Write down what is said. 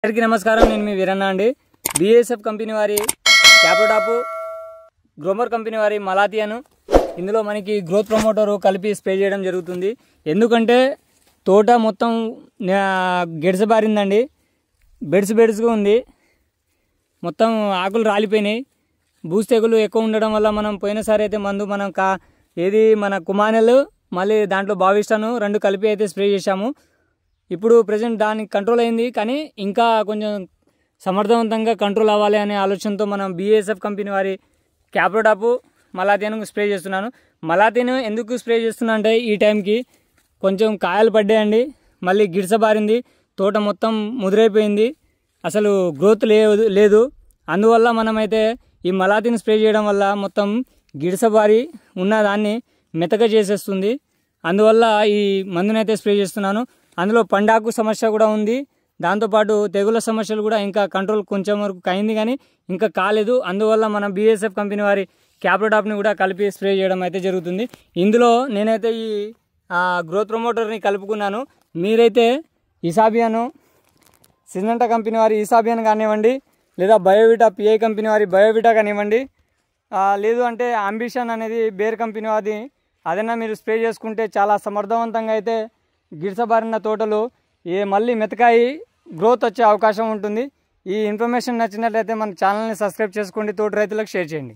అందరికీ నమస్కారం. నేను మీ వీరన్న అండి. బీఎస్ఎఫ్ కంపెనీ వారి క్యాప్రోటాప్, గ్రోమర్ కంపెనీ వారి మలాథియాను ఇందులో మనకి గ్రోత్ ప్రమోటర్ కలిపి స్ప్రే చేయడం జరుగుతుంది. ఎందుకంటే తోట మొత్తం గెడసబారిందండి, బెడ్స్గా ఉంది, మొత్తం ఆకులు రాలిపోయినాయి. బూజు తెగులు ఎక్కువ ఉండడం వల్ల మనం పోయినసారి అయితే మందు మన కుమానెల్ మళ్ళీ దాంట్లో బావిస్టాను 2 కలిపి అయితే స్ప్రే చేశాము. ఇప్పుడు ప్రజెంట్ దానికి కంట్రోల్ అయింది, కానీ ఇంకా కొంచెం సమర్థవంతంగా కంట్రోల్ అవ్వాలి అనే ఆలోచనతో మనం బీఎస్ఎఫ్ కంపెనీ వారి క్యాప్రోటాప్ మలాథియాను స్ప్రే చేస్తున్నాను. మలాథియాను ఎందుకు స్ప్రే చేస్తున్నా అంటే ఈ టైంకి కొంచెం కాయలు పడ్డాయండి, మళ్ళీ గిడసబారింది, తోట మొత్తం ముదిరైపోయింది, అసలు గ్రోత్ లేదు. అందువల్ల మనమైతే ఈ మలాథియాను స్ప్రే చేయడం వల్ల మొత్తం గిడసబారి ఉన్న దాన్ని మెతక చేసేస్తుంది. అందువల్ల ఈ మందునైతే స్ప్రే చేస్తున్నాను. అందులో పండాకు సమస్య కూడా ఉంది, దాంతోపాటు తెగుల సమస్యలు కూడా ఇంకా కంట్రోల్ కొంచెం వరకు అయింది, కానీ ఇంకా కాలేదు. అందువల్ల మన బీఎస్ఎఫ్ కంపెనీ వారి క్యాప్రోటాప్ని కూడా కలిపి స్ప్రే చేయడం అయితే జరుగుతుంది. ఇందులో నేనైతే ఈ గ్రోత్ ప్రమోటర్ని కలుపుకున్నాను. మీరైతే ఇసాబియాను, సిజంటా కంపెనీ వారి ఇసాబియాన్ కానివ్వండి, లేదా బయోవిటా పిఐ కంపెనీ వారి బయోవిటా కానివ్వండి, లేదు అంటే అంబిషన్ అనేది బేర్ కంపెనీ వారి అదైనా మీరు స్ప్రే చేసుకుంటే చాలా సమర్థవంతంగా అయితే గిడసబారిన తోటలు మళ్ళీ మెతకాయి గ్రోత్ వచ్చే అవకాశం ఉంటుంది. ఈ ఇన్ఫర్మేషన్ నచ్చినట్లయితే మన ఛానల్ని సబ్స్క్రైబ్ చేసుకోండి, తోట రైతులకు షేర్ చేయండి.